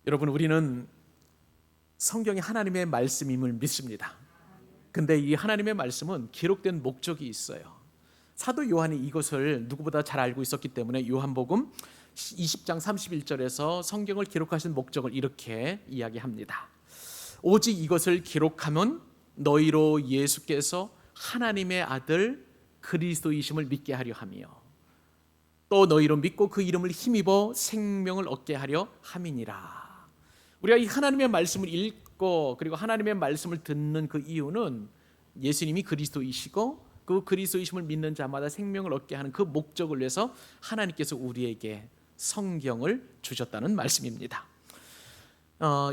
여러분, 우리는 성경이 하나님의 말씀임을 믿습니다. 근데 이 하나님의 말씀은 기록된 목적이 있어요. 사도 요한이 이것을 누구보다 잘 알고 있었기 때문에 요한복음 20장 31절에서 성경을 기록하신 목적을 이렇게 이야기합니다. 오직 이것을 기록하면 너희로 예수께서 하나님의 아들 그리스도이심을 믿게 하려 하며 또 너희로 믿고 그 이름을 힘입어 생명을 얻게 하려 함이니라. 우리가 이 하나님의 말씀을 읽고 그리고 하나님의 말씀을 듣는 그 이유는 예수님이 그리스도이시고 그 그리스도이심을 믿는 자마다 생명을 얻게 하는 그 목적을 위해서 하나님께서 우리에게 성경을 주셨다는 말씀입니다.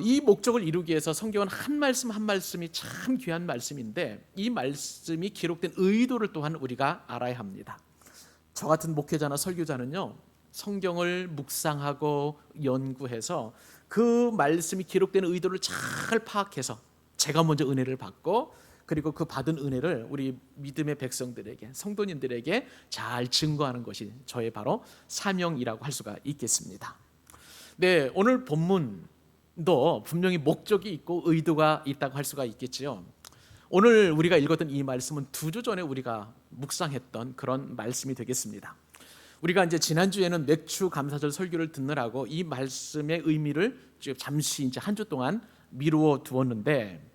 이 목적을 이루기 위해서 성경은 한 말씀 한 말씀이 참 귀한 말씀인데 이 말씀이 기록된 의도를 또한 우리가 알아야 합니다. 저 같은 목회자나 설교자는요, 성경을 묵상하고 연구해서 그 말씀이 기록된 의도를 잘 파악해서 제가 먼저 은혜를 받고 그리고 그 받은 은혜를 우리 믿음의 백성들에게, 성도님들에게 잘 증거하는 것이 저의 바로 사명이라고 할 수가 있겠습니다. 네, 오늘 본문도 분명히 목적이 있고 의도가 있다고 할 수가 있겠지요. 오늘 우리가 읽었던 이 말씀은 2주 전에 우리가 묵상했던 그런 말씀이 되겠습니다. 우리가 이제 지난주에는 맥주 감사절 설교를 듣느라고 이 말씀의 의미를 잠시 이제 한 주 동안 미루어 두었는데,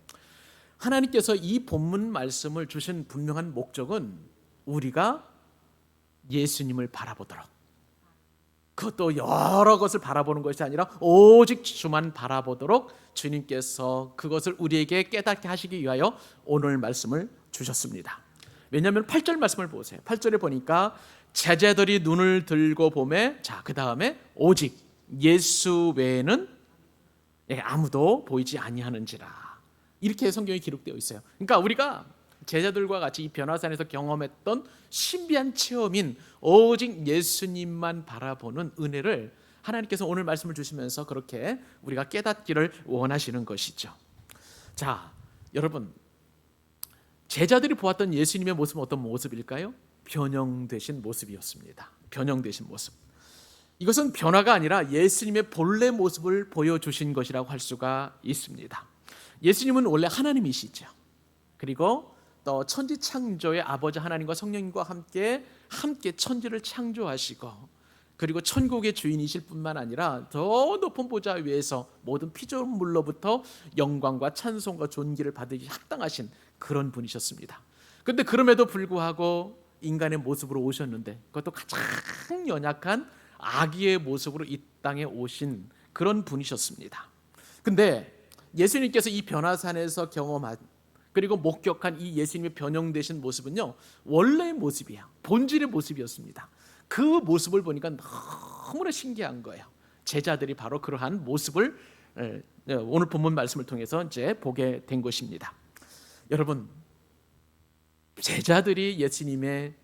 하나님께서 이 본문 말씀을 주신 분명한 목적은 우리가 예수님을 바라보도록, 그것도 여러 것을 바라보는 것이 아니라 오직 주만 바라보도록 주님께서 그것을 우리에게 깨닫게 하시기 위하여 오늘 말씀을 주셨습니다. 왜냐하면 8절 말씀을 보세요. 8절에 보니까 제자들이 눈을 들고 보매, 자, 그 다음에 오직 예수 외에는 아무도 보이지 아니하는지라, 이렇게 성경에 기록되어 있어요. 그러니까 우리가 제자들과 같이 이 변화산에서 경험했던 신비한 체험인 오직 예수님만 바라보는 은혜를 하나님께서 오늘 말씀을 주시면서 그렇게 우리가 깨닫기를 원하시는 것이죠. 자, 여러분, 제자들이 보았던 예수님의 모습은 어떤 모습일까요? 변형되신 모습이었습니다. 변형되신 모습. 이것은 변화가 아니라 예수님의 본래 모습을 보여주신 것이라고 할 수가 있습니다. 예수님은 원래 하나님이시죠. 그리고 또 천지 창조의 아버지 하나님과 성령님과 함께 천지를 창조하시고 그리고 천국의 주인이실 뿐만 아니라 더 높은 보좌 위에서 모든 피조물로부터 영광과 찬송과 존귀를 받으기 합당하신 그런 분이셨습니다. 그런데 그럼에도 불구하고 인간의 모습으로 오셨는데, 그것도 가장 연약한 아기의 모습으로 이 땅에 오신 그런 분이셨습니다. 근데 예수님께서 이 변화산에서 경험한 그리고 목격한 이 예수님의 변형되신 모습은요, 원래의 모습이야, 본질의 모습이었습니다. 그 모습을 보니까 너무나 신기한 거예요. 제자들이 바로 그러한 모습을 오늘 본문 말씀을 통해서 이제 보게 된 것입니다. 여러분, 제자들이 예수님의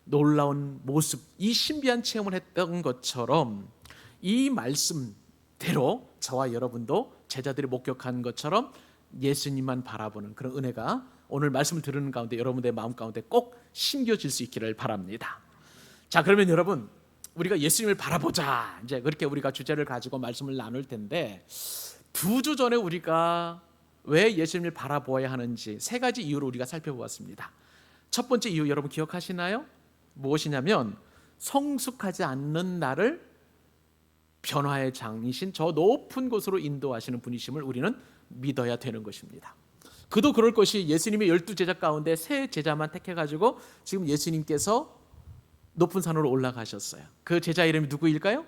놀라운 모습, 이 신비한 체험을 했던 것처럼 이 말씀대로 저와 여러분도 제자들이 목격한 것처럼 예수님만 바라보는 그런 은혜가 오늘 말씀을 들으는 가운데 여러분의 마음 가운데 꼭 심겨질 수 있기를 바랍니다. 자, 그러면 여러분, 우리가 예수님을 바라보자, 이제 그렇게 우리가 주제를 가지고 말씀을 나눌 텐데, 2주 전에 우리가 왜 예수님을 바라보아야 하는지 3가지 이유를 우리가 살펴보았습니다. 첫 번째 이유 여러분 기억하시나요? 무엇이냐면 성숙하지 않는 나를 변화의 장이신 저 높은 곳으로 인도하시는 분이심을 우리는 믿어야 되는 것입니다. 그도 그럴 것이 예수님의 12제자 가운데 3제자만 택해가지고 지금 예수님께서 높은 산으로 올라가셨어요. 그 제자 이름이 누구일까요?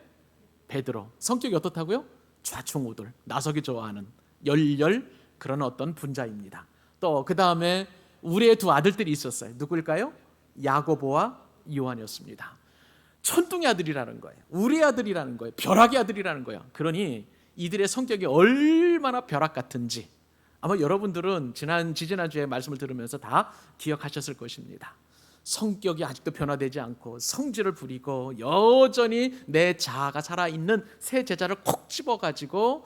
베드로. 성격이 어떻다고요? 좌충우돌, 나서기 좋아하는 열렬 그런 어떤 분자입니다. 또 그 다음에 우리의 2 아들들이 있었어요. 누구일까요? 야고보와 요한이었습니다. 천둥의 아들이라는 거예요. 우리의 아들이라는 거예요. 벼락의 아들이라는 거예요. 그러니 이들의 성격이 얼마나 벼락 같은지 아마 여러분들은 지지난주에 말씀을 들으면서 다 기억하셨을 것입니다. 성격이 아직도 변화되지 않고 성질을 부리고 여전히 내 자아가 살아있는 새 제자를 콕 집어가지고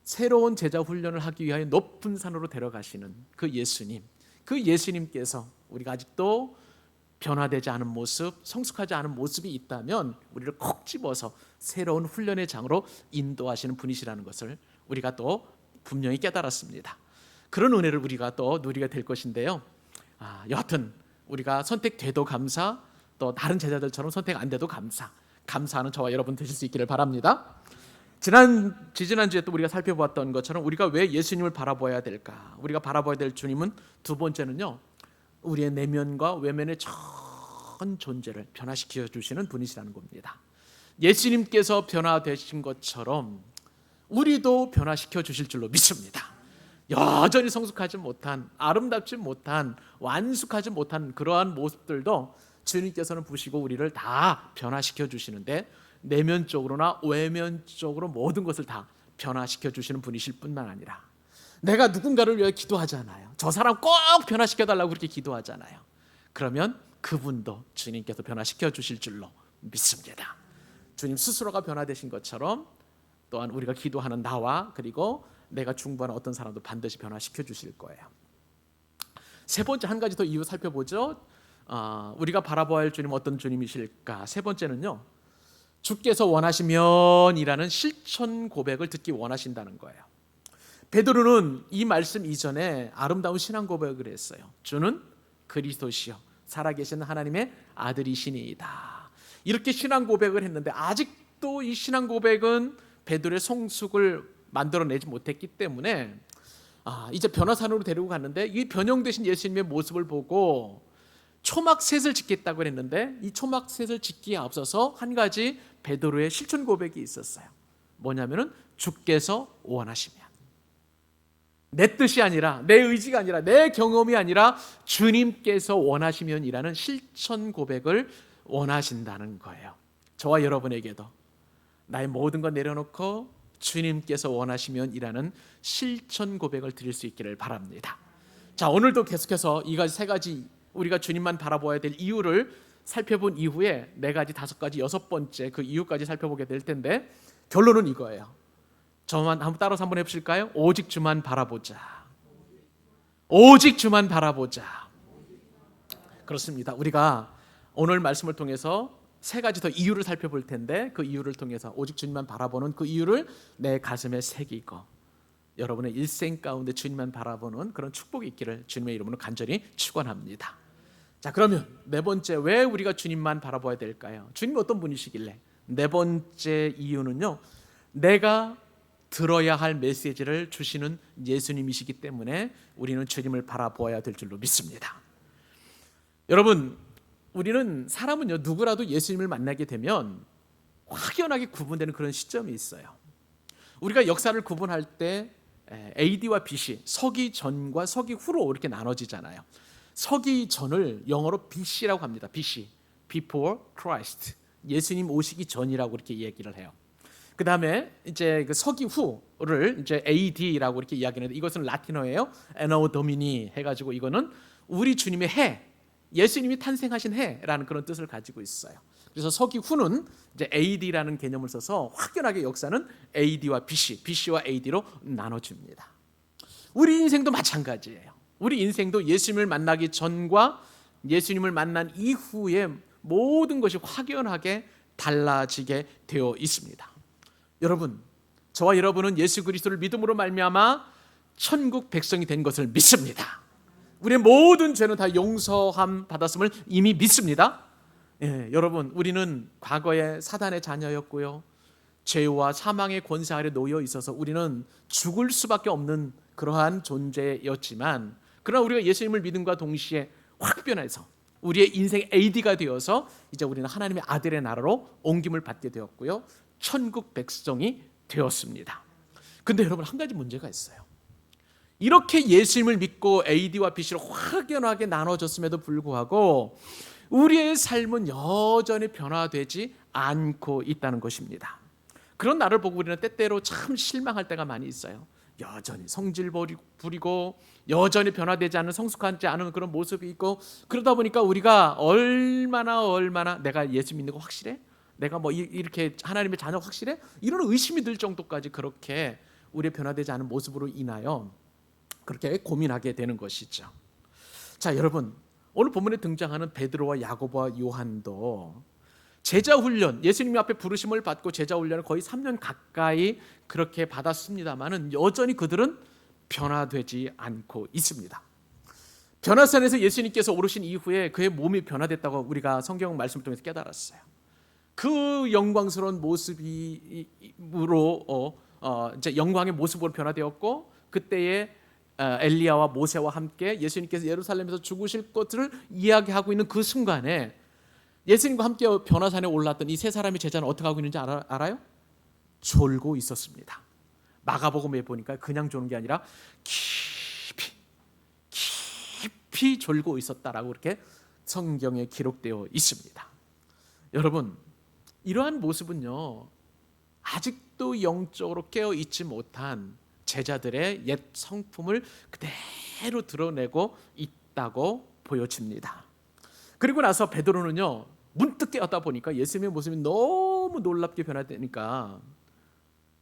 새로운 제자 훈련을 하기 위하여 높은 산으로 데려가시는 그 예수님, 그 예수님께서 우리가 아직도 변화되지 않은 모습, 성숙하지 않은 모습이 있다면 우리를 콕 집어서 새로운 훈련의 장으로 인도하시는 분이시라는 것을 우리가 또 분명히 깨달았습니다. 그런 은혜를 우리가 또 누리게 될 것인데요. 여하튼 우리가 선택돼도 감사, 또 다른 제자들처럼 선택 안 돼도 감사하는 저와 여러분 되실 수 있기를 바랍니다. 지지난주에 또 우리가 살펴보았던 것처럼 우리가 왜 예수님을 바라봐야 될까? 우리가 바라봐야 될 주님은 두 번째는요, 우리의 내면과 외면의 전 존재를 변화시켜 주시는 분이시라는 겁니다. 예수님께서 변화되신 것처럼 우리도 변화시켜 주실 줄로 믿습니다. 여전히 성숙하지 못한, 아름답지 못한, 완숙하지 못한 그러한 모습들도 주님께서는 보시고 우리를 다 변화시켜 주시는데, 내면적으로나 외면적으로 모든 것을 다 변화시켜 주시는 분이실 뿐만 아니라, 내가 누군가를 위해 기도하잖아요. 저 사람 꼭 변화시켜 달라고 그렇게 기도하잖아요. 그러면 그분도 주님께서 변화시켜 주실 줄로 믿습니다. 주님 스스로가 변화되신 것처럼 또한 우리가 기도하는 나와 그리고 내가 중보하는 어떤 사람도 반드시 변화시켜 주실 거예요. 세 번째, 한 가지 더 이유 살펴보죠. 우리가 바라봐야 할 주님 어떤 주님이실까? 세 번째는요, 주께서 원하시면이라는 실천 고백을 듣기 원하신다는 거예요. 베드로는 이 말씀 이전에 아름다운 신앙 고백을 했어요. 주는 그리스도시요 살아계신 하나님의 아들이시니이다. 이렇게 신앙 고백을 했는데 아직도 이 신앙 고백은 베드로의 성숙을 만들어내지 못했기 때문에 이제 변화산으로 데리고 갔는데, 이 변형되신 예수님의 모습을 보고 초막셋을 짓겠다고 했는데, 이 초막셋을 짓기에 앞서서 한 가지 베드로의 실천 고백이 있었어요. 뭐냐면은 주께서 원하시면, 내 뜻이 아니라, 내 의지가 아니라, 내 경험이 아니라 주님께서 원하시면이라는 실천 고백을 원하신다는 거예요. 저와 여러분에게도 나의 모든 것 내려놓고 주님께서 원하시면이라는 실천 고백을 드릴 수 있기를 바랍니다. 자, 오늘도 계속해서 이 세 가지 우리가 주님만 바라봐야 될 이유를 살펴본 이후에 네 가지, 다섯 가지, 여섯 번째 그 이유까지 살펴보게 될 텐데, 결론은 이거예요. 저만 한번 따라서 한번 해보실까요? 오직 주만 바라보자. 오직 주만 바라보자. 그렇습니다. 우리가 오늘 말씀을 통해서 세 가지 더 이유를 살펴볼 텐데, 그 이유를 통해서 오직 주님만 바라보는 그 이유를 내 가슴에 새기고 여러분의 일생 가운데 주님만 바라보는 그런 축복이 있기를 주님의 이름으로 간절히 축원합니다. 자, 그러면 네 번째, 왜 우리가 주님만 바라봐야 될까요? 주님이 어떤 분이시길래? 네 번째 이유는요, 내가 들어야 할 메시지를 주시는 예수님이시기 때문에 우리는 주님을 바라보아야 될 줄로 믿습니다. 여러분, 우리는 사람은요, 누구라도 예수님을 만나게 되면 확연하게 구분되는 그런 시점이 있어요. 우리가 역사를 구분할 때 AD와 BC, 서기 전과 서기 후로 이렇게 나눠지잖아요. 서기 전을 영어로 BC라고 합니다. BC, Before Christ, 예수님 오시기 전이라고 이렇게 얘기를 해요. 그 다음에 이제 그 서기 후를 이제 AD라고 이렇게 이야기하는데, 이것은 라틴어예요. Anno Domini 해가지고 이거는 우리 주님의 해, 예수님이 탄생하신 해라는 그런 뜻을 가지고 있어요. 그래서 서기 후는 이제 AD라는 개념을 써서 확연하게 역사는 AD와 BC, BC와 AD로 나눠집니다. 우리 인생도 마찬가지예요. 우리 인생도 예수님을 만나기 전과 예수님을 만난 이후에 모든 것이 확연하게 달라지게 되어 있습니다. 여러분, 저와 여러분은 예수 그리스도를 믿음으로 말미암아 천국 백성이 된 것을 믿습니다. 우리의 모든 죄는 다 용서함 받았음을 이미 믿습니다. 여러분, 우리는 과거에 사단의 자녀였고요, 죄와 사망의 권세 아래 놓여 있어서 우리는 죽을 수밖에 없는 그러한 존재였지만, 그러나 우리가 예수님을 믿음과 동시에 확 변해서 우리의 인생의 AD가 되어서 이제 우리는 하나님의 아들의 나라로 옮김을 받게 되었고요, 천국 백성이 되었습니다. 근데 여러분, 한 가지 문제가 있어요. 이렇게 예수님을 믿고 AD와 BC로 확연하게 나눠졌음에도 불구하고 우리의 삶은 여전히 변화되지 않고 있다는 것입니다. 그런 나를 보고 우리는 때때로 참 실망할 때가 많이 있어요. 여전히 성질 부리고 여전히 변화되지 않은, 성숙하지 않은 그런 모습이 있고, 그러다 보니까 우리가 얼마나 내가 예수 믿는 거 확실해? 내가 뭐 이렇게 하나님의 자녀 확실해? 이런 의심이 들 정도까지 그렇게 우리의 변화되지 않은 모습으로 인하여 그렇게 고민하게 되는 것이죠. 자, 여러분, 오늘 본문에 등장하는 베드로와 야고보와 요한도 제자 훈련, 예수님 앞에 부르심을 받고 제자 훈련을 거의 3년 가까이 그렇게 받았습니다만은 여전히 그들은 변화되지 않고 있습니다. 변화산에서 예수님께서 오르신 이후에 그의 몸이 변화됐다고 우리가 성경 말씀을 통해서 깨달았어요. 그 영광스러운 모습으로 이제 영광의 모습으로 변화되었고, 그때에 엘리야와 모세와 함께 예수님께서 예루살렘에서 죽으실 것을 이야기하고 있는 그 순간에 예수님과 함께 변화산에 올랐던 이 세 사람의 제자는 어떻게 하고 있는지 알아요? 졸고 있었습니다. 마가복음에 보니까 그냥 조는 게 아니라 깊이 졸고 있었다라고 이렇게 성경에 기록되어 있습니다. 여러분, 이러한 모습은요, 아직도 영적으로 깨어 있지 못한 제자들의 옛 성품을 그대로 드러내고 있다고 보여집니다. 그리고 나서 베드로는요, 문득 깨었다 보니까 예수님의 모습이 너무 놀랍게 변화되니까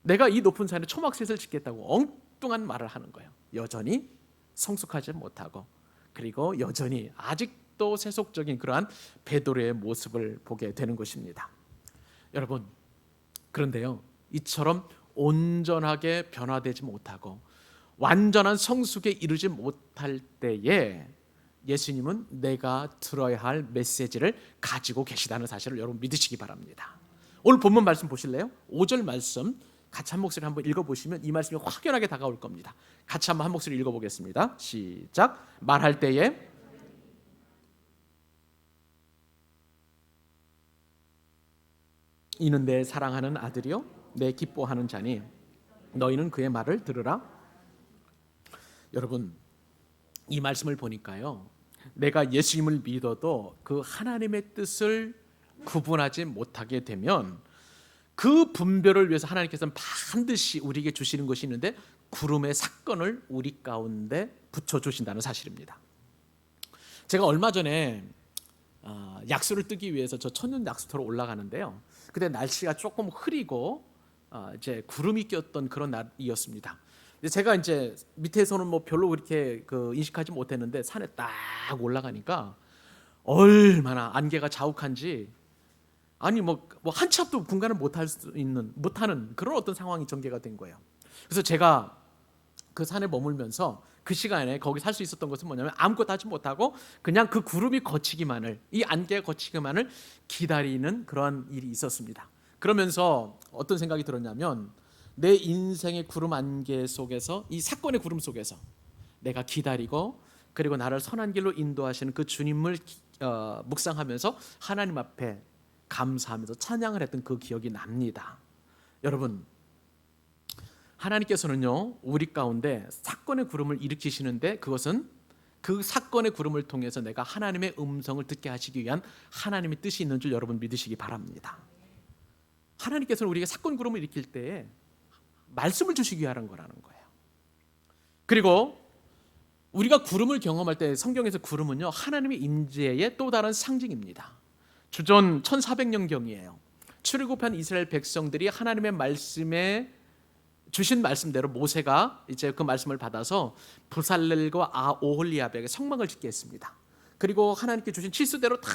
내가 이 높은 산에 초막셋을 짓겠다고 엉뚱한 말을 하는 거예요. 여전히 성숙하지 못하고, 그리고 여전히 아직도 세속적인 그러한 베드로의 모습을 보게 되는 것입니다. 여러분, 그런데요, 이처럼 온전하게 변화되지 못하고 완전한 성숙에 이르지 못할 때에 예수님은 내가 들어야 할 메시지를 가지고 계시다는 사실을 여러분 믿으시기 바랍니다. 오늘 본문 말씀 보실래요? 5절 말씀 같이 한 목소리 한번 읽어보시면 이 말씀이 확연하게 다가올 겁니다. 같이 한번 한 목소리 읽어보겠습니다. 시작. 말할 때에 이는 내 사랑하는 아들이요 내 기뻐하는 자니 너희는 그의 말을 들으라. 여러분, 이 말씀을 보니까요, 내가 예수님을 믿어도 그 하나님의 뜻을 구분하지 못하게 되면 그 분별을 위해서 하나님께서는 반드시 우리에게 주시는 것이 있는데 구름의 사건을 우리 가운데 붙여주신다는 사실입니다. 제가 얼마 전에 약수를 뜨기 위해서 저 천년 약수터로 올라가는데요, 그때 날씨가 조금 흐리고 이제 구름이 꼈던 그런 날이었습니다. 제가 이제 밑에서는 뭐 별로 그렇게 인식하지 못했는데 산에 딱 올라가니까 얼마나 안개가 자욱한지, 아니 뭐 한 치 앞도 분간을 못하는 그런 어떤 상황이 전개가 된 거예요. 그래서 제가 그 산에 머물면서 그 시간에 거기 살 수 있었던 것은 뭐냐면 아무것도 하지 못하고 그냥 그 구름이 거치기만을, 이 안개가 거치기만을 기다리는 그런 일이 있었습니다. 그러면서 어떤 생각이 들었냐면, 내 인생의 구름 안개 속에서, 이 사건의 구름 속에서 내가 기다리고 그리고 나를 선한 길로 인도하시는 그 주님을 묵상하면서 하나님 앞에 감사하면서 찬양을 했던 그 기억이 납니다. 여러분, 하나님께서는요, 우리 가운데 사건의 구름을 일으키시는데 그것은 그 사건의 구름을 통해서 내가 하나님의 음성을 듣게 하시기 위한 하나님의 뜻이 있는 줄 여러분 믿으시기 바랍니다. 하나님께서는 우리에게 사건 구름을 일으킬 때에 말씀을 주시기 위한 거라는 거예요. 그리고 우리가 구름을 경험할 때 성경에서 구름은요, 하나님의 임재의 또 다른 상징입니다. 주전 1400년경이에요. 출애굽한 이스라엘 백성들이 하나님의 말씀에 주신 말씀대로 모세가 이제 그 말씀을 받아서 브살렐과 오홀리압에게 성막을 짓게 했습니다. 그리고 하나님께 주신 치수대로 다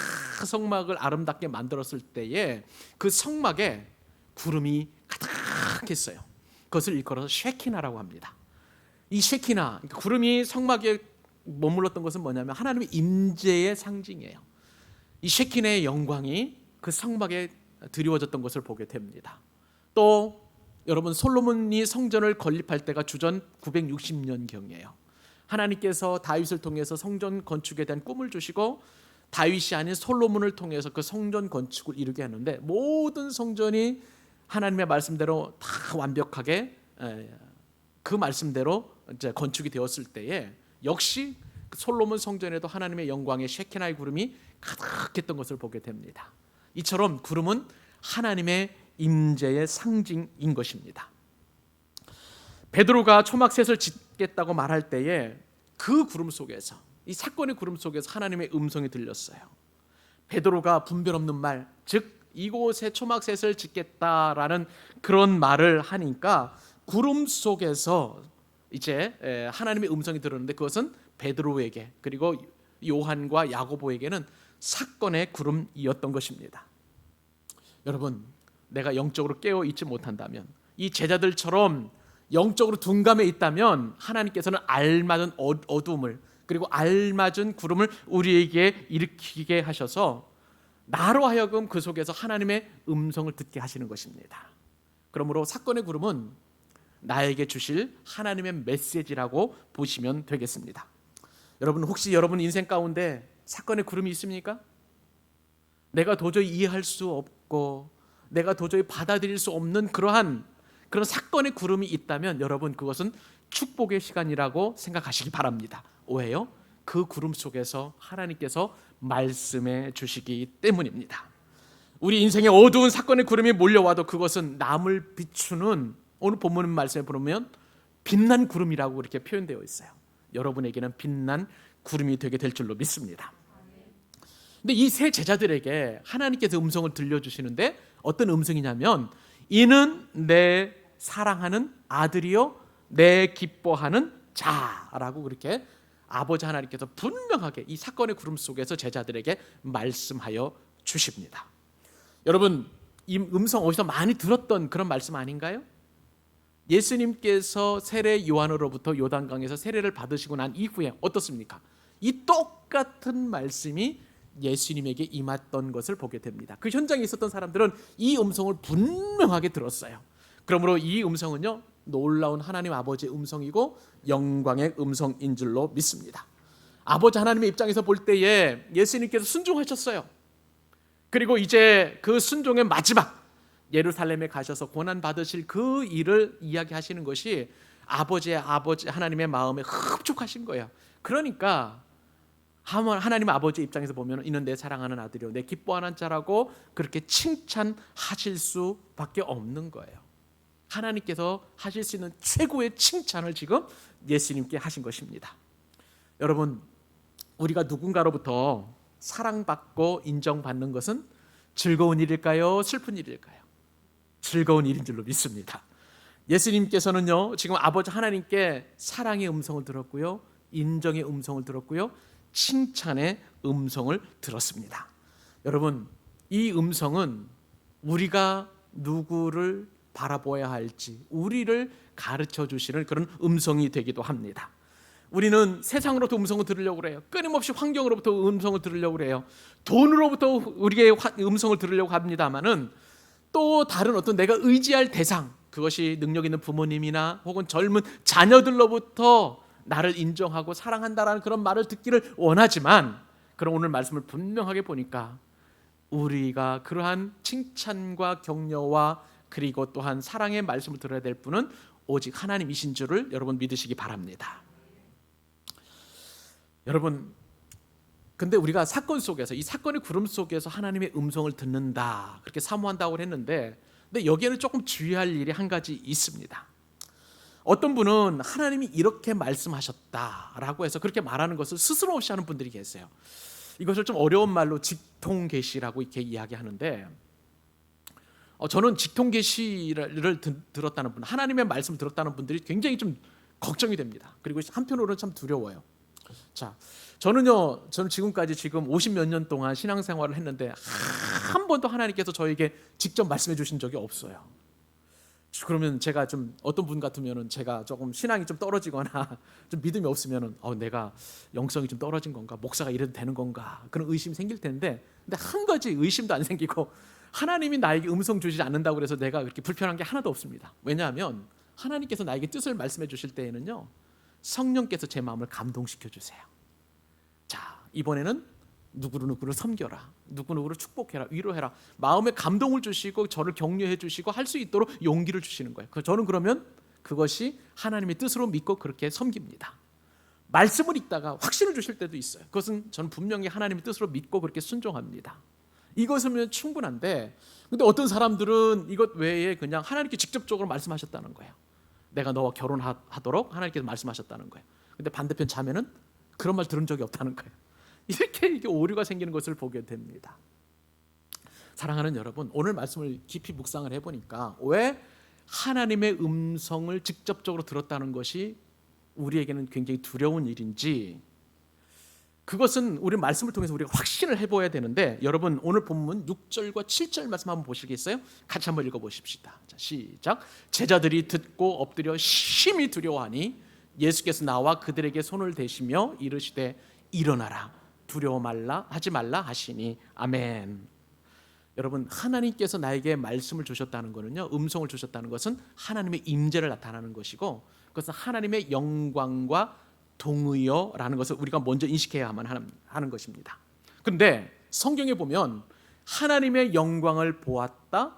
성막을 아름답게 만들었을 때에 그 성막에 구름이 가득했어요. 그것을 일컬어서 쉐키나라고 합니다. 이 쉐키나, 그러니까 구름이 성막에 머물렀던 것은 뭐냐면 하나님의 임재의 상징이에요. 이 쉐키나의 영광이 그 성막에 드리워졌던 것을 보게 됩니다. 또 여러분, 솔로몬이 성전을 건립할 때가 주전 960년경이에요. 하나님께서 다윗을 통해서 성전 건축에 대한 꿈을 주시고 다윗이 아닌 솔로몬을 통해서 그 성전 건축을 이루게 하는데, 모든 성전이 하나님의 말씀대로 다 완벽하게 그 말씀대로 이제 건축이 되었을 때에 역시 솔로몬 성전에도 하나님의 영광의 쉐키나의 구름이 가득했던 것을 보게 됩니다. 이처럼 구름은 하나님의 임재의 상징인 것입니다. 베드로가 초막셋을 짓겠다고 말할 때에 그 구름 속에서, 이 사건의 구름 속에서 하나님의 음성이 들렸어요. 베드로가 분별 없는 말, 즉 이곳에 초막셋을 짓겠다라는 그런 말을 하니까 구름 속에서 이제 하나님의 음성이 들었는데 그것은 베드로에게, 그리고 요한과 야고보에게는 사건의 구름이었던 것입니다. 여러분, 내가 영적으로 깨어 있지 못한다면, 이 제자들처럼 영적으로 둔감해 있다면 하나님께서는 알맞은 어둠을, 그리고 알맞은 구름을 우리에게 일으키게 하셔서 나로 하여금 그 속에서 하나님의 음성을 듣게 하시는 것입니다. 그러므로 사건의 구름은 나에게 주실 하나님의 메시지라고 보시면 되겠습니다. 여러분, 혹시 여러분 인생 가운데 사건의 구름이 있습니까? 내가 도저히 이해할 수 없고 내가 도저히 받아들일 수 없는 그런 사건의 구름이 있다면 여러분, 그것은 축복의 시간이라고 생각하시기 바랍니다. 왜요? 그 구름 속에서 하나님께서 말씀해 주시기 때문입니다. 우리 인생에 어두운 사건의 구름이 몰려와도 그것은 남을 비추는, 오늘 본문 말씀에 보면 빛난 구름이라고 이렇게 표현되어 있어요. 여러분에게는 빛난 구름이 되게 될 줄로 믿습니다. 근데 이 세 제자들에게 하나님께서 음성을 들려주시는데 어떤 음성이냐면, 이는 내 사랑하는 아들이요 내 기뻐하는 자라고 그렇게 아버지 하나님께서 분명하게 이 사건의 구름 속에서 제자들에게 말씀하여 주십니다. 여러분, 이 음성 어디서 많이 들었던 그런 말씀 아닌가요? 예수님께서 세례 요한으로부터 요단강에서 세례를 받으시고 난 이후에 어떻습니까? 이 똑같은 말씀이 예수님에게 임했던 것을 보게 됩니다. 그 현장에 있었던 사람들은 이 음성을 분명하게 들었어요. 그러므로 이 음성은요, 놀라운 하나님 아버지의 음성이고 영광의 음성인 줄로 믿습니다. 아버지 하나님의 입장에서 볼 때에 예수님께서 순종하셨어요. 그리고 이제 그 순종의 마지막, 예루살렘에 가셔서 고난 받으실 그 일을 이야기하시는 것이 아버지 하나님의 마음에 흡족하신 거예요. 그러니까 하나님 아버지 입장에서 보면 이는 내 사랑하는 아들이요 내 기뻐하는 자라고 그렇게 칭찬하실 수밖에 없는 거예요. 하나님께서 하실 수 있는 최고의 칭찬을 지금 예수님께 하신 것입니다. 여러분, 우리가 누군가로부터 사랑받고 인정받는 것은 즐거운 일일까요? 슬픈 일일까요? 즐거운 일인 줄로 믿습니다. 예수님께서는요, 지금 아버지 하나님께 사랑의 음성을 들었고요, 인정의 음성을 들었고요, 칭찬의 음성을 들었습니다. 여러분, 이 음성은 우리가 누구를 바라보아야 할지 우리를 가르쳐 주시는 그런 음성이 되기도 합니다. 우리는 세상으로부터 음성을 들으려고 그래요. 끊임없이 환경으로부터 음성을 들으려고 그래요. 돈으로부터 우리의 음성을 들으려고 합니다만은 또 다른 어떤 내가 의지할 대상, 그것이 능력 있는 부모님이나 혹은 젊은 자녀들로부터 나를 인정하고 사랑한다라는 그런 말을 듣기를 원하지만, 그런 오늘 말씀을 분명하게 보니까 우리가 그러한 칭찬과 격려와 그리고 또한 사랑의 말씀을 들어야 될 분은 오직 하나님이신 줄을 여러분 믿으시기 바랍니다. 여러분, 근데 우리가 사건 속에서, 이 사건의 구름 속에서 하나님의 음성을 듣는다, 그렇게 사모한다고 했는데, 근데 여기에는 조금 주의할 일이 한 가지 있습니다. 어떤 분은 하나님이 이렇게 말씀하셨다라고 해서 그렇게 말하는 것을 스스럼 없이 하는 분들이 계세요. 이것을 좀 어려운 말로 직통계시라고 이렇게 이야기하는데, 저는 직통계시를 들었다는 분, 하나님의 말씀을 들었다는 분들이 굉장히 좀 걱정이 됩니다. 그리고 한편으로는 참 두려워요. 자, 저는 지금까지 지금 50몇 년 동안 신앙생활을 했는데 한 번도 하나님께서 저에게 직접 말씀해 주신 적이 없어요. 그러면 제가 좀 어떤 분 같으면은 제가 조금 신앙이 좀 떨어지거나 좀 믿음이 없으면은 내가 영성이 좀 떨어진 건가, 목사가 이래도 되는 건가, 그런 의심이 생길 텐데, 근데 한 가지 의심도 안 생기고 하나님이 나에게 음성 주시지 않는다고 그래서 내가 그렇게 불편한 게 하나도 없습니다. 왜냐하면 하나님께서 나에게 뜻을 말씀해 주실 때에는요, 성령께서 제 마음을 감동시켜 주세요. 자, 이번에는 누구를 섬겨라, 누구를 축복해라, 위로해라, 마음에 감동을 주시고 저를 격려해 주시고 할 수 있도록 용기를 주시는 거예요. 저는 그러면 그것이 하나님의 뜻으로 믿고 그렇게 섬깁니다. 말씀을 읽다가 확신을 주실 때도 있어요. 그것은 저는 분명히 하나님의 뜻으로 믿고 그렇게 순종합니다. 이것이면 충분한데, 근데 어떤 사람들은 이것 외에 그냥 하나님께 직접적으로 말씀하셨다는 거예요. 내가 너와 결혼하도록 하나님께서 말씀하셨다는 거예요. 근데 반대편 자매는 그런 말 들은 적이 없다는 거예요. 이렇게 오류가 생기는 것을 보게 됩니다. 사랑하는 여러분, 오늘 말씀을 깊이 묵상을 해보니까 왜 하나님의 음성을 직접적으로 들었다는 것이 우리에게는 굉장히 두려운 일인지, 그것은 우리 말씀을 통해서 우리가 확신을 해봐야 되는데, 여러분 오늘 본문 6절과 7절 말씀 한번 보시겠어요? 같이 한번 읽어보십시다. 자, 시작. 제자들이 듣고 엎드려 심히 두려워하니 예수께서 나와 그들에게 손을 대시며 이르시되 일어나라, 두려워 말라 하지 말라 하시니. 아멘. 여러분, 하나님께서 나에게 말씀을 주셨다는 것은요, 음성을 주셨다는 것은 하나님의 임재를 나타나는 것이고, 그것은 하나님의 영광과 동의어라는 것을 우리가 먼저 인식해야만 하는 것입니다. 그런데 성경에 보면 하나님의 영광을 보았다,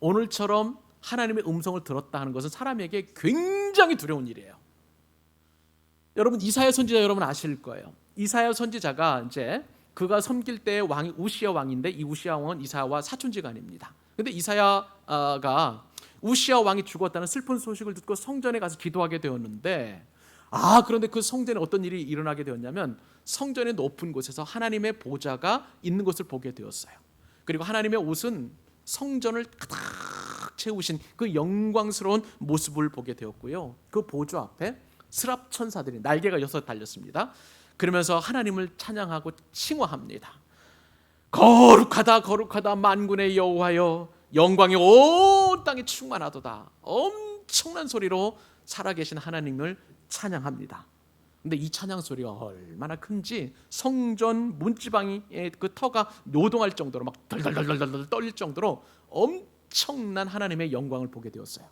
오늘처럼 하나님의 음성을 들었다 하는 것은 사람에게 굉장히 두려운 일이에요. 여러분, 이사야 선지자 여러분 아실 거예요. 이사야 선지자가 이제 그가 섬길 때의 왕이 우시야 왕인데, 이 우시야 왕은 이사야와 사촌지간입니다. 그런데 이사야가 우시야 왕이 죽었다는 슬픈 소식을 듣고 성전에 가서 기도하게 되었는데, 그런데 그 성전에 어떤 일이 일어나게 되었냐면, 성전의 높은 곳에서 하나님의 보좌가 있는 것을 보게 되었어요. 그리고 하나님의 옷은 성전을 가득 채우신 그 영광스러운 모습을 보게 되었고요. 그 보좌 앞에 스랍 천사들이 날개가 6 달렸습니다. 그러면서 하나님을 찬양하고 칭호합니다. 거룩하다 거룩하다 만군의 여호와여, 영광이 온 땅에 충만하도다. 엄청난 소리로 살아계신 하나님을 찬양합니다. 근데 이 찬양 소리가 얼마나 큰지 성전 문지방의 그 터가 요동할 정도로, 막 덜덜덜덜 떨릴 정도로 엄청난 하나님의 영광을 보게 되었어요.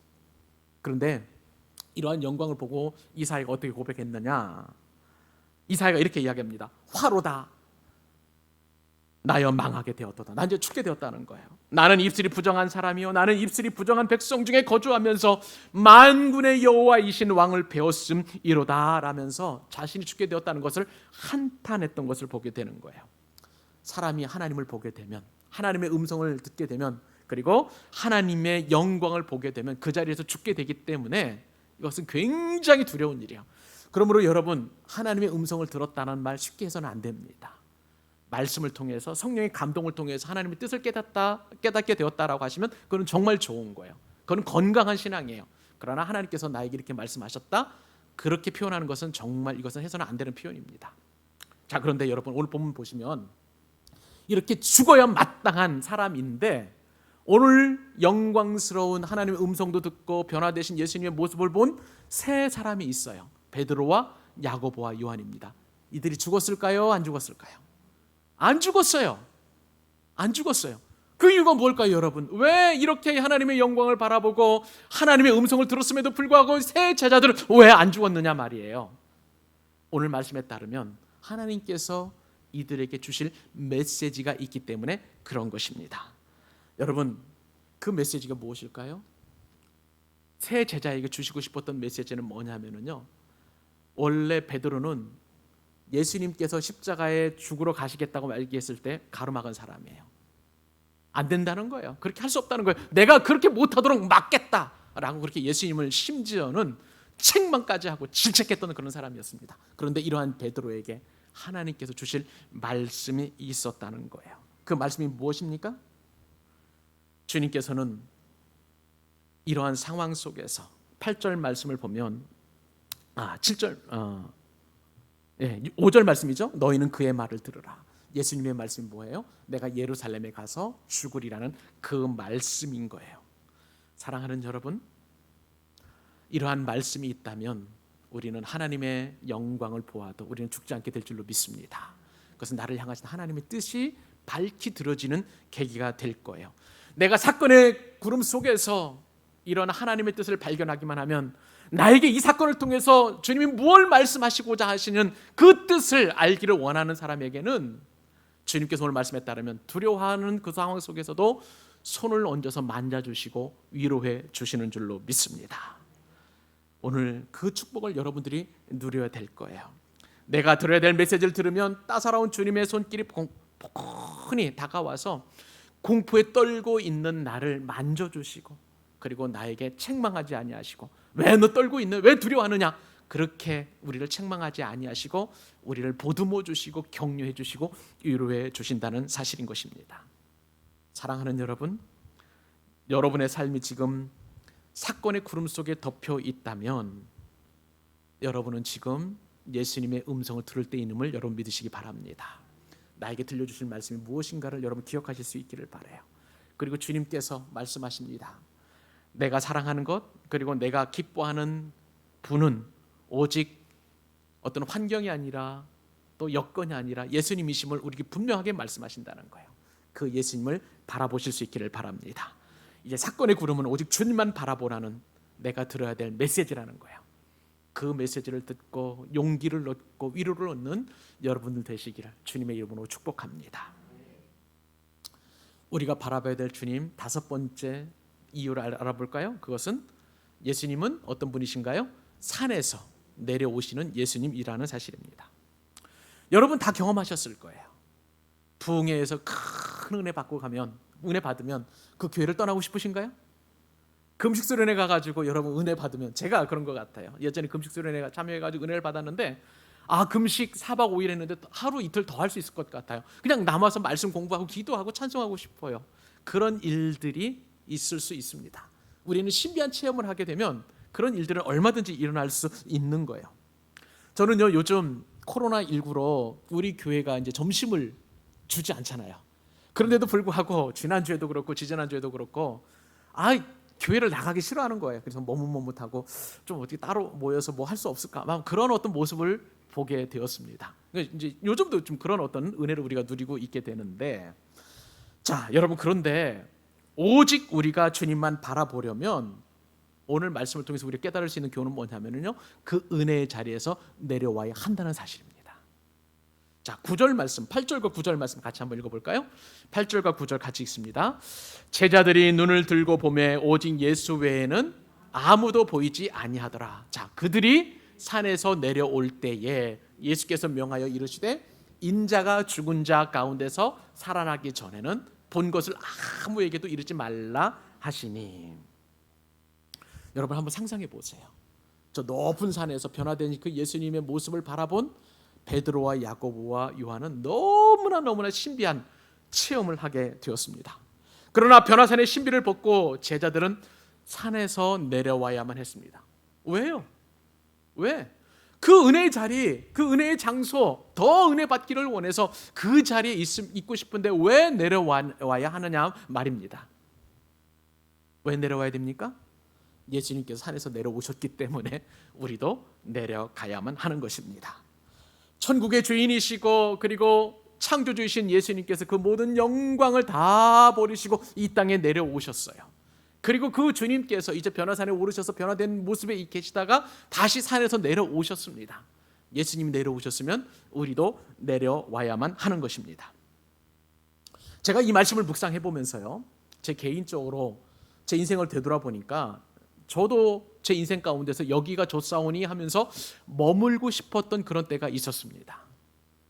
그런데 이러한 영광을 보고 이사야가 어떻게 고백했느냐? 이사야가 이렇게 이야기합니다. 화로다, 나여 망하게 되었도다. 난 이제 죽게 되었다는 거예요. 나는 입술이 부정한 사람이요, 나는 입술이 부정한 백성 중에 거주하면서 만군의 여호와이신 왕을 배웠음이로다 라면서 자신이 죽게 되었다는 것을 한탄했던 것을 보게 되는 거예요. 사람이 하나님을 보게 되면, 하나님의 음성을 듣게 되면, 그리고 하나님의 영광을 보게 되면 그 자리에서 죽게 되기 때문에 이것은 굉장히 두려운 일이에요. 그러므로 여러분, 하나님의 음성을 들었다는 말 쉽게 해서는 안 됩니다. 말씀을 통해서, 성령의 감동을 통해서 하나님의 뜻을 깨닫게 되었다라고 하시면 그건 정말 좋은 거예요. 그건 건강한 신앙이에요. 그러나 하나님께서 나에게 이렇게 말씀하셨다, 그렇게 표현하는 것은 정말, 이것은 해서는 안 되는 표현입니다. 자, 그런데 여러분 오늘 본문 보시면 이렇게 죽어야 마땅한 사람인데, 오늘 영광스러운 하나님의 음성도 듣고 변화되신 예수님의 모습을 본 세 사람이 있어요. 베드로와 야고보와 요한입니다. 이들이 죽었을까요? 안 죽었을까요? 안 죽었어요. 안 죽었어요. 그 이유가 뭘까요, 여러분? 왜 이렇게 하나님의 영광을 바라보고 하나님의 음성을 들었음에도 불구하고 세 제자들은 왜 안 죽었느냐 말이에요. 오늘 말씀에 따르면 하나님께서 이들에게 주실 메시지가 있기 때문에 그런 것입니다. 여러분, 그 메시지가 무엇일까요? 세 제자에게 주시고 싶었던 메시지는 뭐냐면요, 원래 베드로는 예수님께서 십자가에 죽으러 가시겠다고 얘기했을 때 가로막은 사람이에요. 안 된다는 거예요. 그렇게 할 수 없다는 거예요. 내가 그렇게 못하도록 막겠다라고 그렇게 예수님을 심지어는 책망까지 하고 질책했던 그런 사람이었습니다. 그런데 이러한 베드로에게 하나님께서 주실 말씀이 있었다는 거예요. 그 말씀이 무엇입니까? 주님께서는 이러한 상황 속에서 8절 말씀을 보면 7절 5절 말씀이죠. 너희는 그의 말을 들으라. 예수님의 말씀이 뭐예요? 내가 예루살렘에 가서 죽으리라는 그 말씀인 거예요. 사랑하는 여러분, 이러한 말씀이 있다면 우리는 하나님의 영광을 보아도 우리는 죽지 않게 될 줄로 믿습니다. 그것은 나를 향하신 하나님의 뜻이 밝히 들어지는 계기가 될 거예요. 내가 사건의 구름 속에서 이런 하나님의 뜻을 발견하기만 하면, 나에게 이 사건을 통해서 주님이 무엇을 말씀하시고자 하시는 그 뜻을 알기를 원하는 사람에게는 주님께서 오늘 말씀에 따르면 두려워하는 그 상황 속에서도 손을 얹어서 만져주시고 위로해 주시는 줄로 믿습니다. 오늘 그 축복을 여러분들이 누려야 될 거예요. 내가 들어야 될 메시지를 들으면 따사로운 주님의 손길이 포근히 다가와서 공포에 떨고 있는 나를 만져주시고, 그리고 나에게 책망하지 아니하시고, 왜 너 떨고 있는, 왜 두려워하느냐, 그렇게 우리를 책망하지 아니하시고 우리를 보듬어 주시고 격려해 주시고 위로해 주신다는 사실인 것입니다. 사랑하는 여러분, 여러분의 삶이 지금 사건의 구름 속에 덮여 있다면 여러분은 지금 예수님의 음성을 들을 때임을 여러분 믿으시기 바랍니다. 나에게 들려주실 말씀이 무엇인가를 여러분 기억하실 수 있기를 바라요. 그리고 주님께서 말씀하십니다. 내가 사랑하는 것, 그리고 내가 기뻐하는 분은 오직 어떤 환경이 아니라 또 여건이 아니라 예수님이심을 우리에게 분명하게 말씀하신다는 거예요. 그 예수님을 바라보실 수 있기를 바랍니다. 이제 사건의 구름은 오직 주님만 바라보라는 내가 들어야 될 메시지라는 거예요. 그 메시지를 듣고 용기를 얻고 위로를 얻는 여러분들 되시기를 주님의 이름으로 축복합니다. 우리가 바라봐야 될 주님 다섯 번째 이유를 알아볼까요? 그것은 예수님은 어떤 분이신가요? 산에서 내려오시는 예수님이라는 사실입니다. 여러분 다 경험하셨을 거예요. 부흥회에서 큰 은혜 받으면 그 교회를 떠나고 싶으신가요? 금식수련회 가가지고 여러분 은혜 받으면, 제가 그런 것 같아요. 예전에 금식수련회 참여해가지고 은혜를 받았는데 금식 4박 5일 했는데 하루 이틀 더 할 수 있을 것 같아요. 그냥 남아서 말씀 공부하고 기도하고 찬송하고 싶어요. 그런 일들이 있을 수 있습니다. 우리는 신비한 체험을 하게 되면 그런 일들은 얼마든지 일어날 수 있는 거예요. 저는요 요즘 코로나19로 우리 교회가 이제 점심을 주지 않잖아요. 그런데도 불구하고 지난주에도 그렇고 지지난주에도 그렇고 교회를 나가기 싫어하는 거예요. 그래서 머뭇머뭇하고 좀 어떻게 따로 모여서 뭐 할 수 없을까? 그런 어떤 모습을 보게 되었습니다. 이제 요즘도 좀 그런 어떤 은혜를 우리가 누리고 있게 되는데, 자 여러분, 그런데 오직 우리가 주님만 바라보려면 오늘 말씀을 통해서 우리가 깨달을 수 있는 교훈은 뭐냐면요, 그 은혜의 자리에서 내려와야 한다는 사실입니다. 자, 9절 말씀, 8절과 9절 말씀 같이 한번 읽어볼까요? 8절과 9절 같이 읽습니다. 제자들이 눈을 들고 보매 오직 예수 외에는 아무도 보이지 아니하더라. 자, 그들이 산에서 내려올 때에 예수께서 명하여 이르시되 인자가 죽은 자 가운데서 살아나기 전에는 본 것을 아무에게도 이르지 말라 하시니. 여러분 한번 상상해 보세요. 저 높은 산에서 변화된 그 예수님의 모습을 바라본 베드로와 야고보와 요한은 너무나 신비한 체험을 하게 되었습니다. 그러나 변화산의 신비를 벗고 제자들은 산에서 내려와야만 했습니다. 왜요? 왜? 그 은혜의 자리, 그 은혜의 장소, 더 은혜 받기를 원해서 그 자리에 있고 싶은데 왜 내려와야 하느냐 말입니다. 왜 내려와야 됩니까? 예수님께서 산에서 내려오셨기 때문에 우리도 내려가야만 하는 것입니다. 천국의 주인이시고 그리고 창조주이신 예수님께서 그 모든 영광을 다 버리시고 이 땅에 내려오셨어요. 그리고 그 주님께서 이제 변화산에 오르셔서 변화된 모습에 계시다가 다시 산에서 내려오셨습니다. 예수님이 내려오셨으면 우리도 내려와야만 하는 것입니다. 제가 이 말씀을 묵상해 보면서요, 제 개인적으로 제 인생을 되돌아보니까 저도 제 인생 가운데서 여기가 좋사오니 하면서 머물고 싶었던 그런 때가 있었습니다.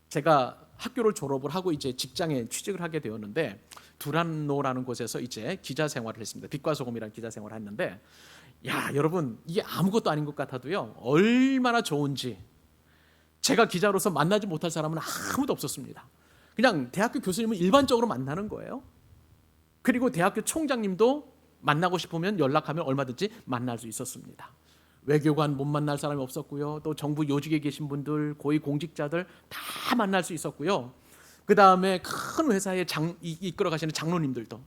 제가 학교를 졸업을 하고 이제 직장에 취직을 하게 되었는데 두란노라는 곳에서 이제 기자 생활을 했습니다. 빛과 소금이라는 기자 생활을 했는데, 여러분 이게 아무것도 아닌 것 같아도요 얼마나 좋은지, 제가 기자로서 만나지 못할 사람은 아무도 없었습니다. 그냥 대학교 교수님은 일반적으로 만나는 거예요. 그리고 대학교 총장님도 만나고 싶으면 연락하면 얼마든지 만날 수 있었습니다. 외교관 못 만날 사람이 없었고요. 또 정부 요직에 계신 분들, 고위 공직자들 다 만날 수 있었고요. 그 다음에 큰 회사에 이끌어 가시는 장로님들도,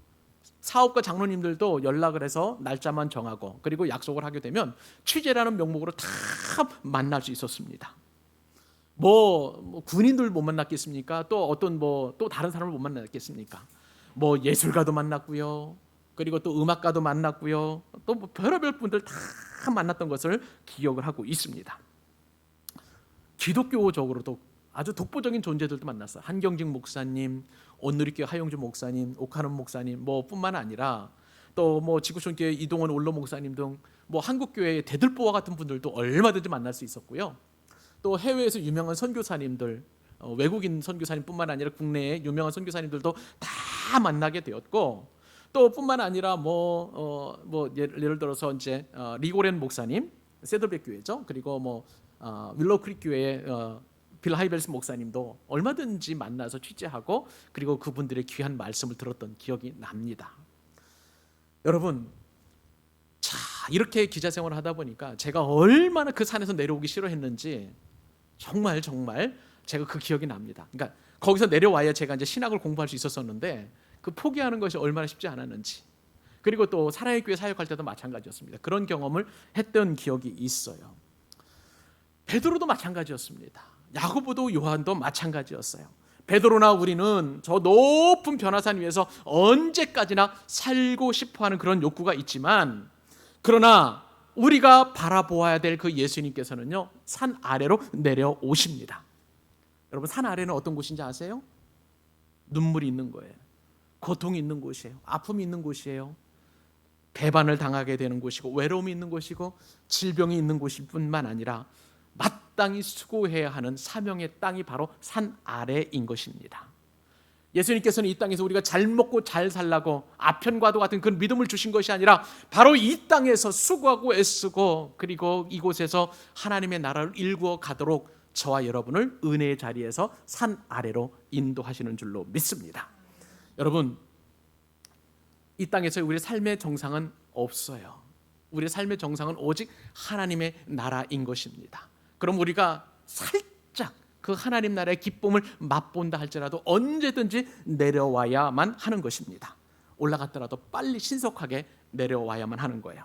사업가 장로님들도 연락을 해서 날짜만 정하고 그리고 약속을 하게 되면 취재라는 명목으로 다 만날 수 있었습니다. 뭐 군인들 못 만났겠습니까? 또 어떤 또 다른 사람을 못 만났겠습니까? 예술가도 만났고요. 그리고 또 음악가도 만났고요. 또 별의별 분들 다 만났던 것을 기억을 하고 있습니다. 기독교적으로도 아주 독보적인 존재들도 만났어요. 한경직 목사님, 온누리교회 하용주 목사님, 옥하는 목사님 뿐만 아니라 또 지구촌교회 이동원 원로 목사님 등 한국교회의 대들보와 같은 분들도 얼마든지 만날 수 있었고요. 또 해외에서 유명한 선교사님들, 외국인 선교사님뿐만 아니라 국내의 유명한 선교사님들도 다 만나게 되었고, 또 뿐만 아니라 예를 들어서 이제 리고렌 목사님, 세들백 교회죠. 그리고 윌로우 크릭 교회의 빌 하이벨스 목사님도 얼마든지 만나서 취재하고 그리고 그분들의 귀한 말씀을 들었던 기억이 납니다. 여러분, 이렇게 기자 생활을 하다 보니까 제가 얼마나 그 산에서 내려오기 싫어했는지 정말 제가 그 기억이 납니다. 그러니까 거기서 내려와야 제가 이제 신학을 공부할 수 있었었는데 그 포기하는 것이 얼마나 쉽지 않았는지. 그리고 또 사랑의 교회 사역할 때도 마찬가지였습니다. 그런 경험을 했던 기억이 있어요. 베드로도 마찬가지였습니다. 야고보도 요한도 마찬가지였어요. 베드로나 우리는 저 높은 변화산 위에서 언제까지나 살고 싶어하는 그런 욕구가 있지만, 그러나 우리가 바라보아야 될 그 예수님께서는요, 산 아래로 내려오십니다. 여러분, 산 아래는 어떤 곳인지 아세요? 눈물이 있는 거예요. 고통이 있는 곳이에요. 아픔이 있는 곳이에요. 배반을 당하게 되는 곳이고, 외로움이 있는 곳이고, 질병이 있는 곳일 뿐만 아니라 마땅히 수고해야 하는 사명의 땅이 바로 산 아래인 것입니다. 예수님께서는 이 땅에서 우리가 잘 먹고 잘 살라고 아편과도 같은 그런 믿음을 주신 것이 아니라 바로 이 땅에서 수고하고 애쓰고, 그리고 이곳에서 하나님의 나라를 일구어 가도록 저와 여러분을 은혜의 자리에서 산 아래로 인도하시는 줄로 믿습니다. 여러분, 이 땅에서 우리의 삶의 정상은 없어요. 우리의 삶의 정상은 오직 하나님의 나라인 것입니다. 그럼 우리가 살짝 그 하나님 나라의 기쁨을 맛본다 할지라도 언제든지 내려와야만 하는 것입니다. 올라갔더라도 빨리 신속하게 내려와야만 하는 거예요.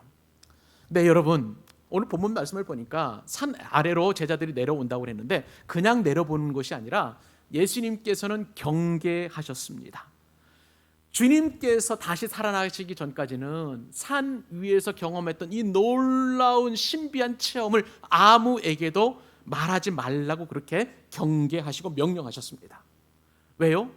네, 여러분, 오늘 본문 말씀을 보니까 산 아래로 제자들이 내려온다고 그랬는데 그냥 내려보는 것이 아니라 예수님께서는 경계하셨습니다. 주님께서 다시 살아나시기 전까지는 산 위에서 경험했던 이 놀라운 신비한 체험을 아무에게도 말하지 말라고 그렇게 경계하시고 명령하셨습니다. 왜요?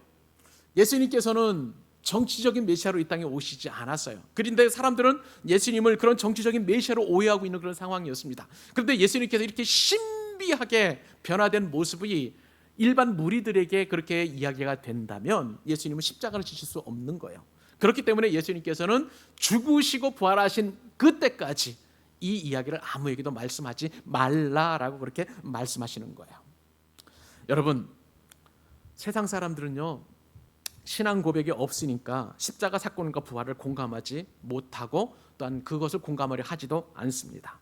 예수님께서는 정치적인 메시아로 이 땅에 오시지 않았어요. 그런데 사람들은 예수님을 그런 정치적인 메시아로 오해하고 있는 그런 상황이었습니다. 그런데 예수님께서 이렇게 신비하게 변화된 모습이 일반 무리들에게 그렇게 이야기가 된다면 예수님은 십자가를 지실 수 없는 거예요. 그렇기 때문에 예수님께서는 죽으시고 부활하신 그때까지 이 이야기를 아무에게도 말씀하지 말라라고 그렇게 말씀하시는 거예요. 여러분, 세상 사람들은요, 신앙 고백이 없으니까 십자가 사건과 부활을 공감하지 못하고 또한 그것을 공감하려 하지도 않습니다.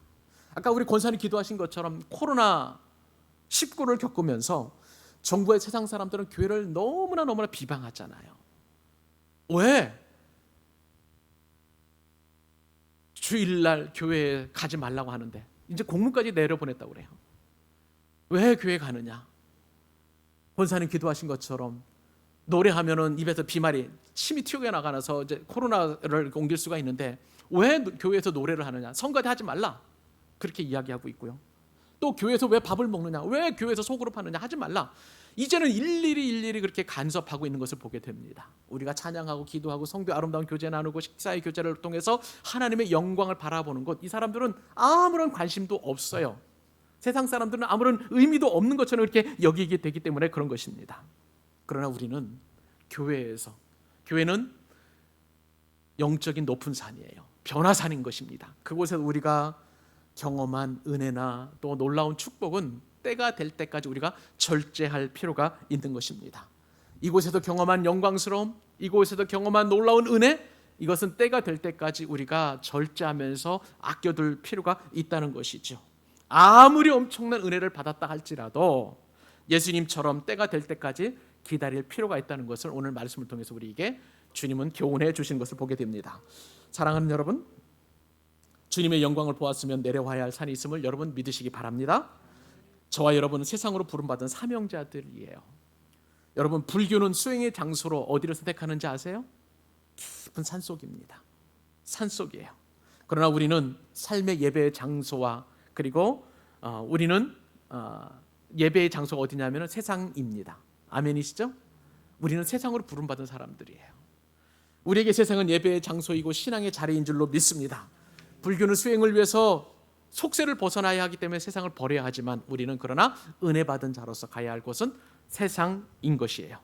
아까 우리 권사님 기도하신 것처럼 코로나19를 겪으면서 정부의 세상 사람들은 교회를 너무나 비방하잖아요. 왜? 주일날 교회에 가지 말라고 하는데 이제 공문까지 내려보냈다고 그래요. 왜 교회 가느냐? 권사님 기도하신 것처럼 노래하면은 입에서 비말이 침이 튀어나가서 이제 코로나를 옮길 수가 있는데 왜 교회에서 노래를 하느냐? 성가대 하지 말라, 그렇게 이야기하고 있고요. 또 교회에서 왜 밥을 먹느냐? 왜 교회에서 소그룹 하느냐? 하지 말라. 이제는 일일이 그렇게 간섭하고 있는 것을 보게 됩니다. 우리가 찬양하고 기도하고 성교 아름다운 교제 나누고 식사의 교제를 통해서 하나님의 영광을 바라보는 것, 이 사람들은 아무런 관심도 없어요. 세상 사람들은 아무런 의미도 없는 것처럼 이렇게 여기게 되기 때문에 그런 것입니다. 그러나 우리는 교회에서, 교회는 영적인 높은 산이에요. 변화산인 것입니다. 그곳에서 우리가 경험한 은혜나 또 놀라운 축복은 때가 될 때까지 우리가 절제할 필요가 있는 것입니다. 이곳에서 경험한 영광스러움, 이곳에서 경험한 놀라운 은혜, 이것은 때가 될 때까지 우리가 절제하면서 아껴둘 필요가 있다는 것이죠. 아무리 엄청난 은혜를 받았다 할지라도 예수님처럼 때가 될 때까지 기다릴 필요가 있다는 것을 오늘 말씀을 통해서 우리에게 주님은 교훈해 주신 것을 보게 됩니다. 사랑하는 여러분, 주님의 영광을 보았으면 내려와야 할 산이 있음을 여러분 믿으시기 바랍니다. 저와 여러분은 세상으로 부름받은 사명자들이에요. 여러분, 불교는 수행의 장소로 어디를 선택하는지 아세요? 깊은 산속입니다. 산속이에요. 그러나 우리는 삶의 예배의 장소와 그리고 우리는 예배의 장소가 어디냐면 세상입니다. 아멘이시죠? 우리는 세상으로 부름받은 사람들이에요. 우리에게 세상은 예배의 장소이고 신앙의 자리인 줄로 믿습니다. 불교는 수행을 위해서 속세를 벗어나야 하기 때문에 세상을 버려야 하지만 우리는 그러나 은혜 받은 자로서 가야 할 곳은 세상인 것이에요.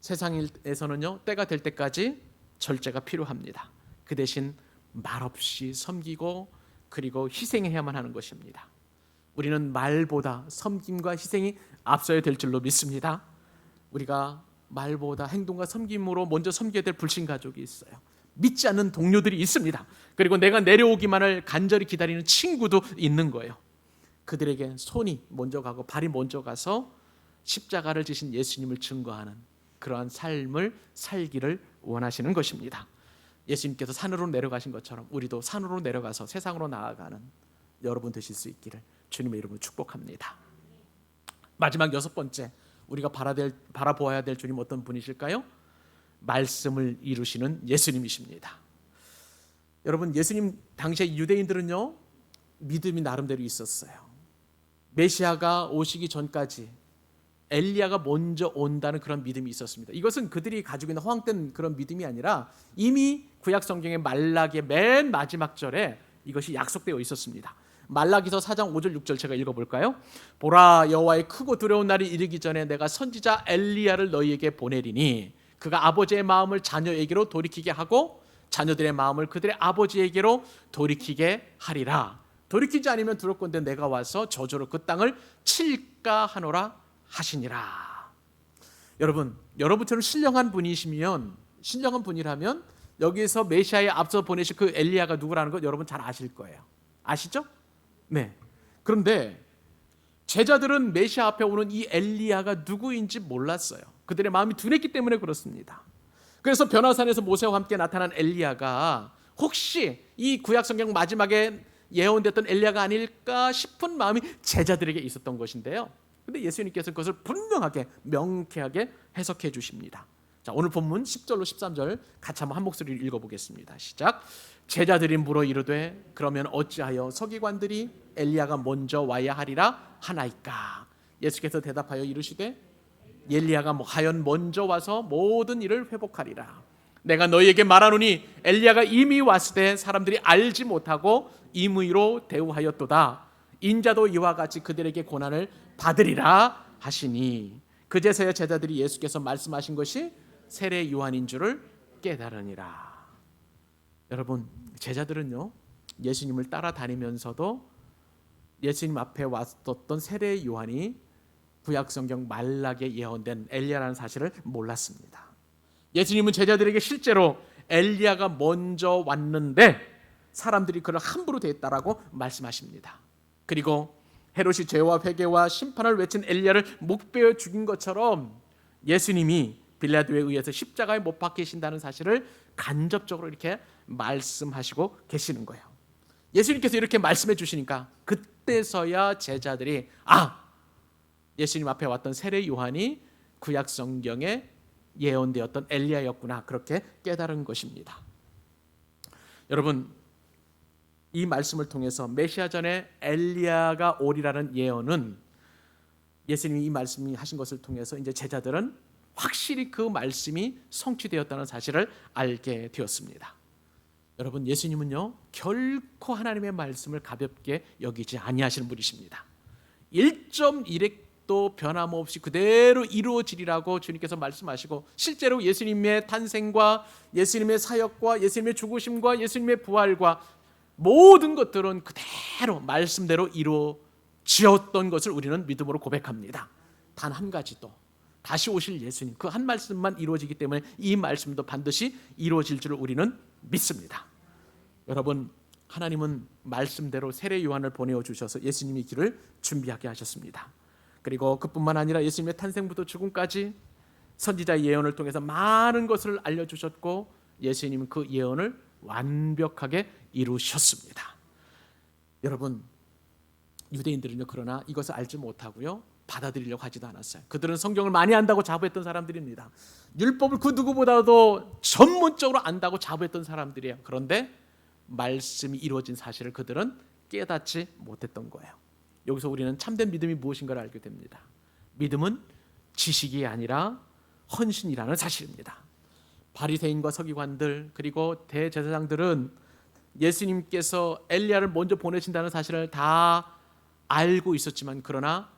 세상에서는요, 때가 될 때까지 절제가 필요합니다. 그 대신 말없이 섬기고 그리고 희생해야만 하는 것입니다. 우리는 말보다 섬김과 희생이 앞서야 될 줄로 믿습니다. 우리가 말보다 행동과 섬김으로 먼저 섬겨야 될 불신가족이 있어요. 믿지 않는 동료들이 있습니다. 그리고 내가 내려오기만을 간절히 기다리는 친구도 있는 거예요. 그들에게 손이 먼저 가고 발이 먼저 가서 십자가를 지신 예수님을 증거하는 그러한 삶을 살기를 원하시는 것입니다. 예수님께서 산으로 내려가신 것처럼 우리도 산으로 내려가서 세상으로 나아가는 여러분 되실 수 있기를 주님의 이름으로 축복합니다. 마지막 여섯 번째, 우리가 바라보아야 될 주님 어떤 분이실까요? 말씀을 이루시는 예수님이십니다. 여러분, 예수님 당시에 유대인들은요, 믿음이 나름대로 있었어요. 메시아가 오시기 전까지 엘리야가 먼저 온다는 그런 믿음이 있었습니다. 이것은 그들이 가지고 있는 허황된 그런 믿음이 아니라 이미 구약 성경의 말라기의 맨 마지막 절에 이것이 약속되어 있었습니다. 말라기서 4장 5절 6절 제가 읽어볼까요? 보라, 여호와의 크고 두려운 날이 이르기 전에 내가 선지자 엘리야를 너희에게 보내리니 그가 아버지의 마음을 자녀에게로 돌이키게 하고 자녀들의 마음을 그들의 아버지에게로 돌이키게 하리라. 돌이키지 않으면 두렵건대 내가 와서 저주로 그 땅을 칠까 하노라 하시니라. 여러분처럼 신령한 분이라면 여기서 메시아에 앞서 보내실 그 엘리야가 누구라는 것 여러분 잘 아실 거예요. 아시죠? 네. 그런데 제자들은 메시아 앞에 오는 이 엘리야가 누구인지 몰랐어요. 그들의 마음이 둔했기 때문에 그렇습니다. 그래서 변화산에서 모세와 함께 나타난 엘리야가 혹시 이 구약 성경 마지막에 예언됐던 엘리야가 아닐까 싶은 마음이 제자들에게 있었던 것인데요. 근데 예수님께서 그것을 분명하게 명쾌하게 해석해 주십니다. 자, 오늘 본문 10절로 13절 같이 한번 한 목소리를 읽어보겠습니다. 시작. 제자들이 물어 이르되 그러면 어찌하여 서기관들이 엘리야가 먼저 와야 하리라 하나이까? 예수께서 대답하여 이르시되 엘리야가 과연 먼저 와서 모든 일을 회복하리라. 내가 너희에게 말하노니 엘리야가 이미 왔을 때 사람들이 알지 못하고 임의로 대우하였도다. 인자도 이와 같이 그들에게 고난을 받으리라 하시니 그제서야 제자들이 예수께서 말씀하신 것이 세례 요한인 줄을 깨달으니라. 여러분, 제자들은요, 예수님을 따라다니면서도 예수님 앞에 왔었던 세례 요한이 구약 성경 말라기에 예언된 엘리야라는 사실을 몰랐습니다. 예수님은 제자들에게 실제로 엘리야가 먼저 왔는데 사람들이 그를 함부로 대했다라고 말씀하십니다. 그리고 헤롯이 죄와 회개와 심판을 외친 엘리야를 목베어 죽인 것처럼 예수님이 빌라도에 의해서 십자가에 못 박히신다는 사실을 간접적으로 이렇게 말씀하시고 계시는 거예요. 예수님께서 이렇게 말씀해 주시니까 그때서야 제자들이 예수님 앞에 왔던 세례 요한이 구약 성경에 예언되었던 엘리야였구나, 그렇게 깨달은 것입니다. 여러분, 이 말씀을 통해서 메시아 전에 엘리야가 오리라는 예언은 예수님이 이 말씀이 하신 것을 통해서 이제 제자들은 확실히 그 말씀이 성취되었다는 사실을 알게 되었습니다. 여러분, 예수님은요 결코 하나님의 말씀을 가볍게 여기지 아니하시는 분이십니다. 1.1획도 변함없이 그대로 이루어지리라고 주님께서 말씀하시고 실제로 예수님의 탄생과 예수님의 사역과 예수님의 죽으심과 예수님의 부활과 모든 것들은 그대로 말씀대로 이루어지었던 것을 우리는 믿음으로 고백합니다. 단 한 가지도 다시 오실 예수님 그 한 말씀만 이루어지기 때문에 이 말씀도 반드시 이루어질 줄을 우리는 믿습니다. 여러분, 하나님은 말씀대로 세례 요한을 보내어 주셔서 예수님의 길을 준비하게 하셨습니다. 그리고 그뿐만 아니라 예수님의 탄생부터 죽음까지 선지자의 예언을 통해서 많은 것을 알려주셨고 예수님은 그 예언을 완벽하게 이루셨습니다. 여러분, 유대인들은요 그러나 이것을 알지 못하고요 받아들이려고 하지도 않았어요. 그들은 성경을 많이 안다고 자부했던 사람들입니다. 율법을 그 누구보다도 전문적으로 안다고 자부했던 사람들이에요. 그런데 말씀이 이루어진 사실을 그들은 깨닫지 못했던 거예요. 여기서 우리는 참된 믿음이 무엇인가를 알게 됩니다. 믿음은 지식이 아니라 헌신이라는 사실입니다. 바리새인과 서기관들 그리고 대제사장들은 예수님께서 엘리야를 먼저 보내신다는 사실을 다 알고 있었지만 그러나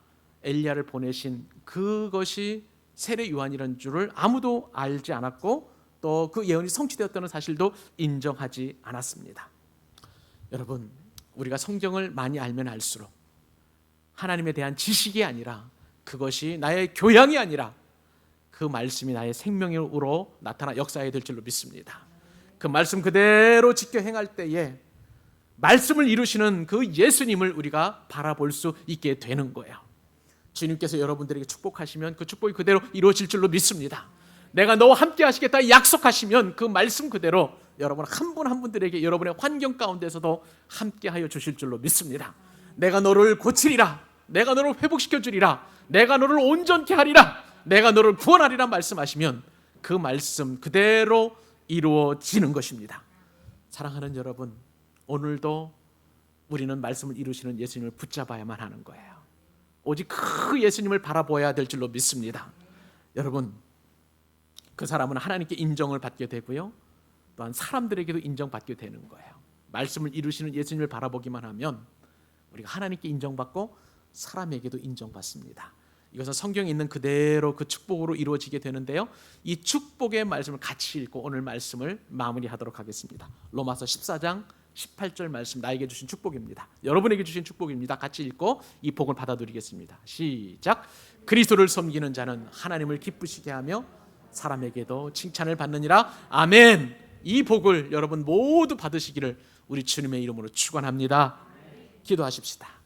엘리야를 보내신 그것이 세례 요한이라는 줄을 아무도 알지 않았고 또 그 예언이 성취되었다는 사실도 인정하지 않았습니다. 여러분, 우리가 성경을 많이 알면 알수록 하나님에 대한 지식이 아니라 그것이 나의 교양이 아니라 그 말씀이 나의 생명으로 나타나 역사해야 될 줄로 믿습니다. 그 말씀 그대로 지켜 행할 때에 말씀을 이루시는 그 예수님을 우리가 바라볼 수 있게 되는 거예요. 주님께서 여러분들에게 축복하시면 그 축복이 그대로 이루어질 줄로 믿습니다. 내가 너와 함께 하시겠다 약속하시면 그 말씀 그대로 여러분 한 분 한 분들에게 여러분의 환경 가운데서도 함께 하여 주실 줄로 믿습니다. 내가 너를 고치리라, 내가 너를 회복시켜 주리라, 내가 너를 온전케 하리라, 내가 너를 구원하리라 말씀하시면 그 말씀 그대로 이루어지는 것입니다. 사랑하는 여러분, 오늘도 우리는 말씀을 이루시는 예수님을 붙잡아야만 하는 거예요. 오직 그 예수님을 바라보아야 될 줄로 믿습니다. 여러분, 그 사람은 하나님께 인정을 받게 되고요, 또한 사람들에게도 인정받게 되는 거예요. 말씀을 이루시는 예수님을 바라보기만 하면 우리가 하나님께 인정받고 사람에게도 인정받습니다. 이것은 성경에 있는 그대로 그 축복으로 이루어지게 되는데요, 이 축복의 말씀을 같이 읽고 오늘 말씀을 마무리하도록 하겠습니다. 로마서 14장 18절 말씀, 나에게 주신 축복입니다. 여러분에게 주신 축복입니다. 같이 읽고 이 복을 받아들이겠습니다. 시작. 그리스도를 섬기는 자는 하나님을 기쁘시게 하며 사람에게도 칭찬을 받느니라. 아멘. 이 복을 여러분 모두 받으시기를 우리 주님의 이름으로 축원합니다. 기도하십시다.